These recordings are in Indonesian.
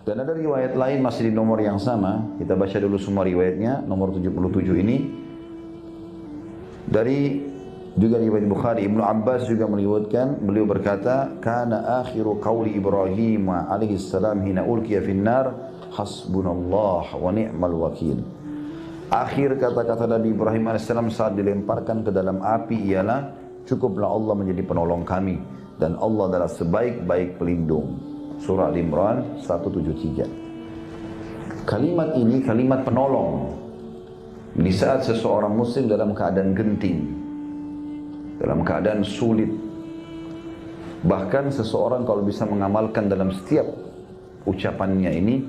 Dan ada riwayat lain masih di nomor yang sama. Kita baca dulu semua riwayatnya. Nomor 77 ini. Dari juga riwayat Bukhari, Ibnu Abbas juga meriwayatkan, beliau berkata, "Kana akhiru qawli Ibrahim alaihi salam hina ulqiya finnar, hasbunallah wa ni'mal wakil." Akhir kata-kata Nabi Ibrahim alaihissalam saat dilemparkan ke dalam api ialah, "Cukuplah Allah menjadi penolong kami dan Allah adalah sebaik-baik pelindung." Surah Al-Imran 173. Kalimat ini kalimat penolong di saat seseorang muslim dalam keadaan genting, dalam keadaan sulit. Bahkan seseorang kalau bisa mengamalkan dalam setiap ucapannya ini,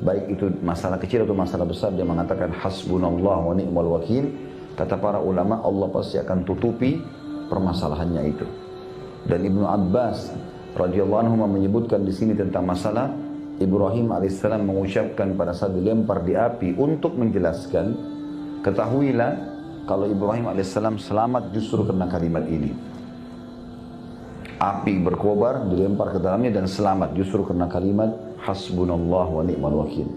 baik itu masalah kecil atau masalah besar, dia mengatakan hasbunallah wa ni'mal wakil. Kata para ulama, Allah pasti akan tutupi permasalahannya itu. Dan Ibnu Abbas radhiyallahu anhu menyebutkan di sini tentang masalah Ibrahim alaihissalam mengucapkan pada saat dilempar di api untuk menjelaskan, ketahuilah kalau Ibrahim alaihissalam selamat justru karena kalimat ini. Api berkobar, dilempar ke dalamnya dan selamat justru karena kalimat hasbunallah wa ni'mal wakil.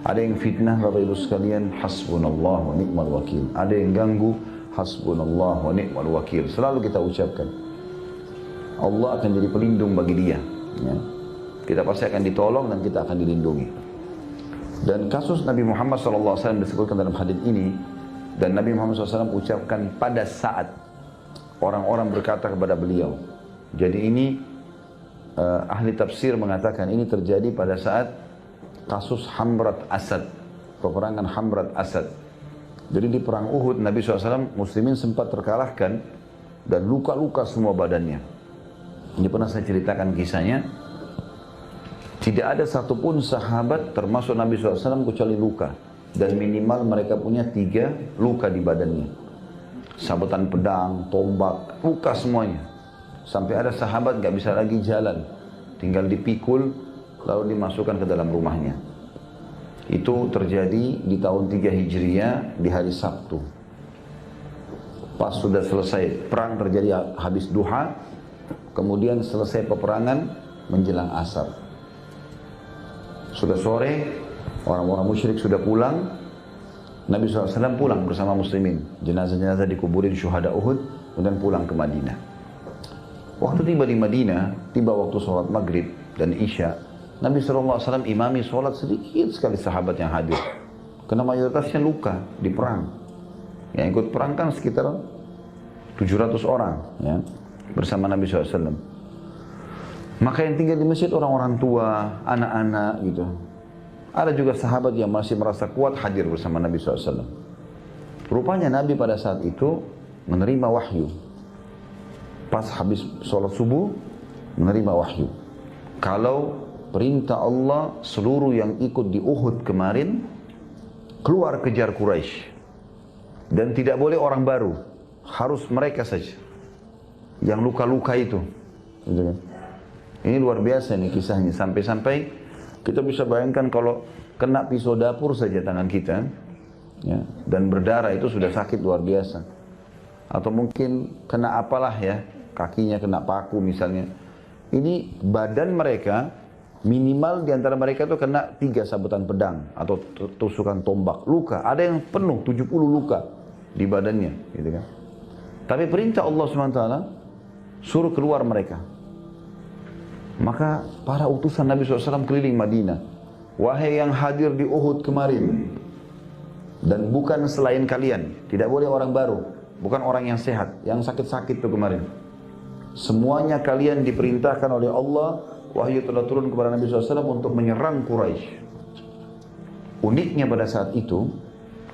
Ada yang fitnah Bapak Ibu sekalian, hasbunallah wa ni'mal wakil. Ada yang ganggu, hasbunallah wa ni'mal wakil. Selalu kita ucapkan. Allah akan jadi pelindung bagi dia. Ya. Kita pasti akan ditolong dan kita akan dilindungi. Dan kasus Nabi Muhammad SAW disebutkan dalam hadis ini. Dan Nabi Muhammad SAW ucapkan pada saat orang-orang berkata kepada beliau. Jadi ini ahli tafsir mengatakan ini terjadi pada saat kasus Hamrat Asad. Peperangan Hamrat Asad. Jadi di perang Uhud Nabi SAW muslimin sempat terkalahkan dan luka-luka semua badannya. Ini pernah saya ceritakan kisahnya. Tidak ada satupun sahabat termasuk Nabi SAW kecuali luka. Dan minimal mereka punya 3 luka di badannya. Sabetan pedang, tombak, luka semuanya. Sampai ada sahabat gak bisa lagi jalan. Tinggal dipikul lalu dimasukkan ke dalam rumahnya. Itu terjadi di tahun 3 Hijriah di hari Sabtu. Pas sudah selesai perang terjadi habis duha. Kemudian selesai peperangan menjelang asar. Sudah sore, orang-orang musyrik sudah pulang. Nabi SAW pulang bersama muslimin. Jenazah-jenazah dikuburin syuhada Uhud, kemudian pulang ke Madinah. Waktu tiba di Madinah, tiba waktu sholat maghrib dan isya, Nabi SAW imami sholat sedikit sekali sahabat yang hadir. Karena mayoritasnya luka di perang. Yang ikut perang kan sekitar 700 orang. Ya. Bersama Nabi SAW. Maka yang tinggal di masjid orang-orang tua, anak-anak gitu. Ada juga sahabat yang masih merasa kuat hadir bersama Nabi SAW. Rupanya Nabi pada saat itu menerima wahyu. Pas habis sholat subuh, menerima wahyu. Kalau perintah Allah seluruh yang ikut di Uhud kemarin, keluar kejar Quraisy. Dan tidak boleh orang baru. Harus mereka saja. Yang luka-luka itu. Gitu kan? Ini luar biasa nih kisahnya. Sampai-sampai kita bisa bayangkan kalau kena pisau dapur saja tangan kita. Ya, dan berdarah itu sudah sakit luar biasa. Atau mungkin kena apalah ya. Kakinya kena paku misalnya. Ini badan mereka minimal diantara mereka itu kena 3 sabetan pedang. Atau tusukan tombak. Luka. Ada yang penuh 70 luka di badannya. Gitu kan? Tapi perintah Allah SWT suruh keluar mereka. Maka para utusan Nabi SAW keliling Madinah. Wahai yang hadir di Uhud kemarin. Dan bukan selain kalian. Tidak boleh orang baru. Bukan orang yang sehat. Yang sakit-sakit itu kemarin. Semuanya kalian diperintahkan oleh Allah. Wahyu telah turun kepada Nabi SAW untuk menyerang Quraisy. Uniknya pada saat itu.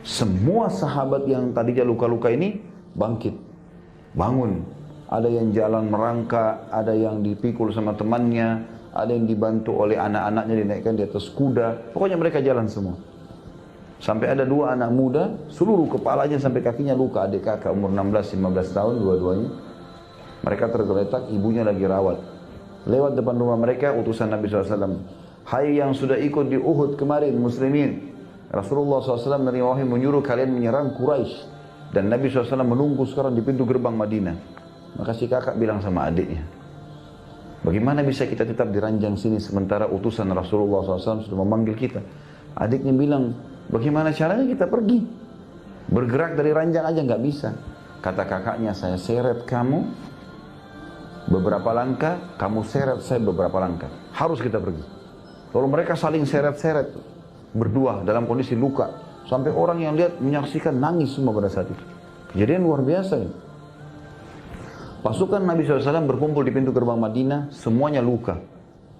Semua sahabat yang tadinya luka-luka ini bangkit. Bangun. Ada yang jalan merangkak, ada yang dipikul sama temannya, ada yang dibantu oleh anak-anaknya dinaikkan di atas kuda. Pokoknya mereka jalan semua. Sampai ada 2 anak muda, seluruh kepalanya sampai kakinya luka. Adik kakak umur 16-15 tahun dua-duanya. Mereka tergeletak, ibunya lagi rawat. Lewat depan rumah mereka, utusan Nabi SAW. Hai yang sudah ikut di Uhud kemarin, muslimin. Rasulullah SAW dari wahyu menyuruh kalian menyerang Quraisy. Dan Nabi SAW menunggu sekarang di pintu gerbang Madinah. Maka si kakak bilang sama adiknya, Bagaimana bisa kita tetap di ranjang sini sementara utusan Rasulullah SAW sudah memanggil kita? Adiknya bilang, bagaimana caranya kita pergi? Bergerak dari ranjang aja nggak bisa. Kata kakaknya, saya seret kamu beberapa langkah, kamu seret saya beberapa langkah. Harus kita pergi. Lalu mereka saling seret-seret berdua dalam kondisi luka. Sampai orang yang lihat menyaksikan nangis semua pada saat itu. Kejadian luar biasa ya. Pasukan Nabi SAW berkumpul di pintu gerbang Madinah, semuanya luka.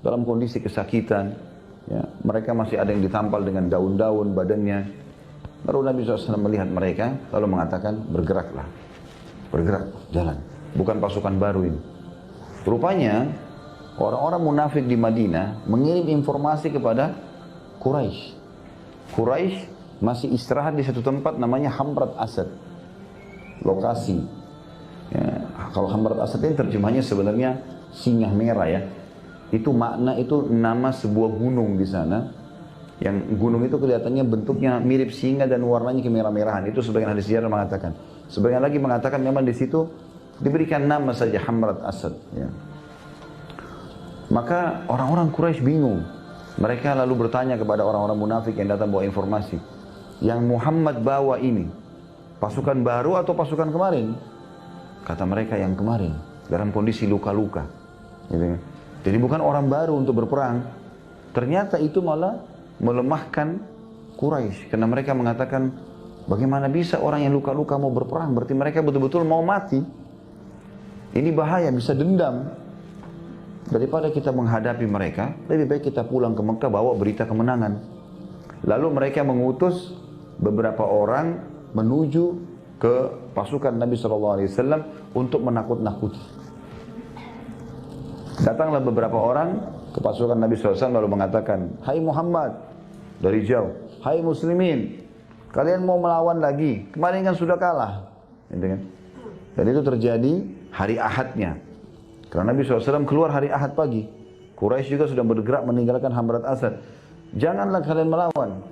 Dalam kondisi kesakitan. Ya, mereka masih ada yang ditampal dengan daun-daun badannya. Lalu Nabi SAW melihat mereka, lalu mengatakan, bergeraklah. Bergerak, jalan. Bukan pasukan baru ini. Rupanya, orang-orang munafik di Madinah mengirim informasi kepada Quraisy. Quraisy masih istirahat di satu tempat namanya Hamrat Asad. Lokasi. Ya, kalau Hamrat Asad ini terjemahnya sebenarnya singa merah ya. Itu makna, itu nama sebuah gunung di sana. Yang gunung itu kelihatannya bentuknya mirip singa dan warnanya kemerah-merahan. Itu sebagian hadis sejarah mengatakan. Sebagian lagi mengatakan memang di situ diberikan nama saja Hamrat Asad. Ya. Maka orang-orang Quraisy bingung. Mereka lalu bertanya kepada orang-orang munafik yang datang bawa informasi. Yang Muhammad bawa ini, pasukan baru atau pasukan kemarin? Kata mereka yang kemarin, dalam kondisi luka-luka. Gitu. Jadi bukan orang baru untuk berperang. Ternyata itu malah melemahkan Quraisy. Karena mereka mengatakan, bagaimana bisa orang yang luka-luka mau berperang? Berarti mereka betul-betul mau mati. Ini bahaya, bisa dendam. Daripada kita menghadapi mereka, lebih baik kita pulang ke Mekah bawa berita kemenangan. Lalu mereka mengutus beberapa orang menuju ke pasukan Nabi SAW untuk menakut-nakuti. Datanglah beberapa orang ke pasukan Nabi SAW lalu mengatakan, hai Muhammad, dari jauh, hai muslimin, kalian mau melawan lagi? Kemarin kan sudah kalah. Gitu kan? Dan itu terjadi hari Ahadnya. Karena Nabi SAW keluar hari Ahad pagi. Quraisy juga sudah bergerak meninggalkan Hamrat Asad. Janganlah kalian melawan.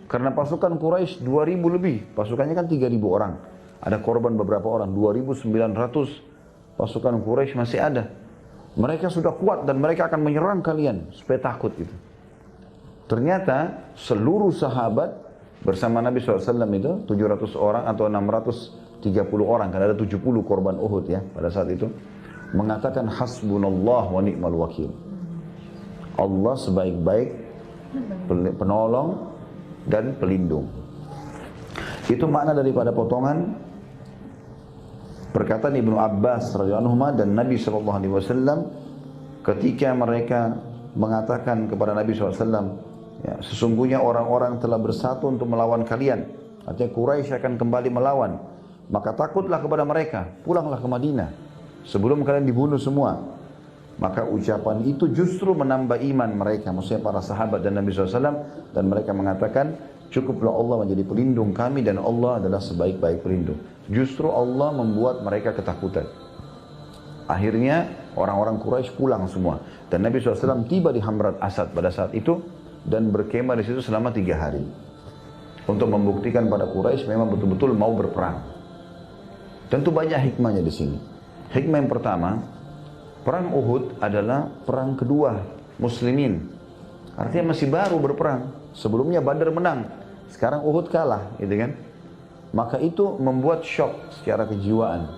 Karena pasukan Quraisy 2.000 lebih. Pasukannya kan 3.000 orang. Ada korban beberapa orang. 2.900 pasukan Quraisy masih ada. Mereka sudah kuat dan mereka akan menyerang kalian. Supaya takut itu. Ternyata seluruh sahabat bersama Nabi SAW itu 700 orang atau 630 orang. Karena ada 70 korban Uhud ya pada saat itu. Mengatakan hasbunallah wa ni'mal wakil. Allah sebaik-baik penolong dan pelindung. Itu makna daripada potongan perkataan Ibnu Abbas radhiyallahu anhu dan Nabi SAW ketika mereka mengatakan kepada Nabi SAW, ya, sesungguhnya orang-orang telah bersatu untuk melawan kalian. Artinya Quraisy akan kembali melawan. Maka takutlah kepada mereka, pulanglah ke Madinah sebelum kalian dibunuh semua. Maka ucapan itu justru menambah iman mereka, maksudnya para sahabat dan Nabi SAW. Dan mereka mengatakan, cukuplah Allah menjadi pelindung kami dan Allah adalah sebaik-baik pelindung. Justru Allah membuat mereka ketakutan. Akhirnya orang-orang Quraisy pulang semua. Dan Nabi SAW tiba di Hamrat Asad pada saat itu dan berkemah di situ selama 3 hari. Untuk membuktikan pada Quraisy memang betul-betul mau berperang. Tentu banyak hikmahnya di sini. Hikmah yang pertama, perang Uhud adalah perang kedua muslimin. Artinya masih baru berperang. Sebelumnya Badar menang, sekarang Uhud kalah, gitu kan? Maka itu membuat syok secara kejiwaan.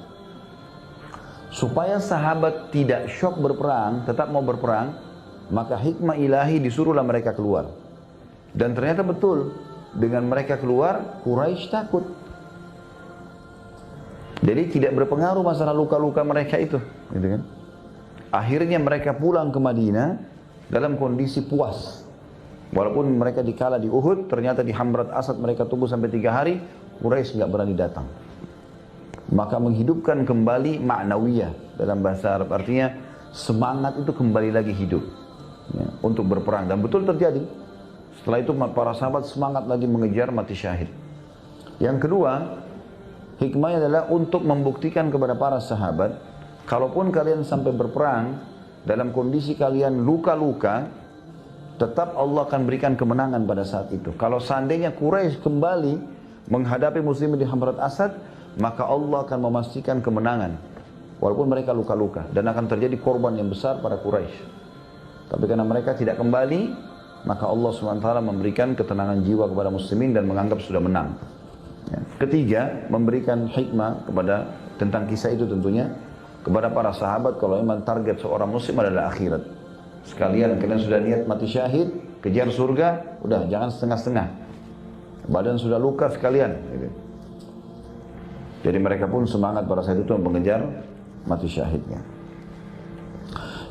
Supaya sahabat tidak syok berperang, tetap mau berperang, maka hikmah ilahi disuruhlah mereka keluar. Dan ternyata betul, dengan mereka keluar, Quraisy takut. Jadi tidak berpengaruh masalah luka-luka mereka itu, gitu kan? Akhirnya mereka pulang ke Madinah dalam kondisi puas. Walaupun mereka dikalah di Uhud, ternyata di Hamrat Asad mereka tunggu sampai 3 hari, Quraisy nggak berani datang. Maka menghidupkan kembali ma'nawiyah dalam bahasa Arab, artinya semangat itu kembali lagi hidup ya, untuk berperang. Dan betul terjadi. Setelah itu para sahabat semangat lagi mengejar mati syahid. Yang kedua, hikmahnya adalah untuk membuktikan kepada para sahabat, kalaupun kalian sampai berperang, dalam kondisi kalian luka-luka, tetap Allah akan berikan kemenangan pada saat itu. Kalau seandainya Quraisy kembali menghadapi muslimin di Hamrat Asad, maka Allah akan memastikan kemenangan. walaupun mereka luka-luka, dan akan terjadi korban yang besar pada Quraisy. Tapi karena mereka tidak kembali, maka Allah SWT memberikan ketenangan jiwa kepada muslimin dan menganggap sudah menang. Ya. Ketiga, memberikan hikmah kepada tentang kisah itu tentunya kepada para sahabat, kalau memang target seorang muslim adalah akhirat. Sekalian kalian sudah niat mati syahid, kejar surga, udah jangan setengah-setengah. Badan sudah luka sekalian. Gitu. Jadi mereka pun semangat pada saat itu mengejar mati syahidnya.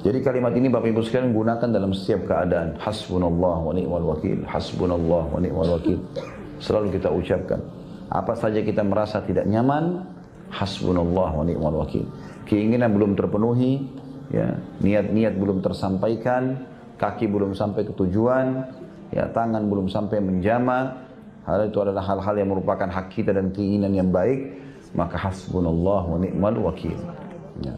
Jadi kalimat ini Bapak Ibu sekalian gunakan dalam setiap keadaan. Hasbunallah wa ni'mal wakil. Hasbunallah wa ni'mal wakil. Selalu kita ucapkan. Apa saja kita merasa tidak nyaman, hasbunallah wa ni'mal wakil. Keinginan belum terpenuhi, ya, niat-niat belum tersampaikan, kaki belum sampai ke tujuan, ya, tangan belum sampai menjama. Hal itu adalah hal-hal yang merupakan hak kita dan keinginan yang baik. Maka hasbunallah wa ni'mal wakil. Ya.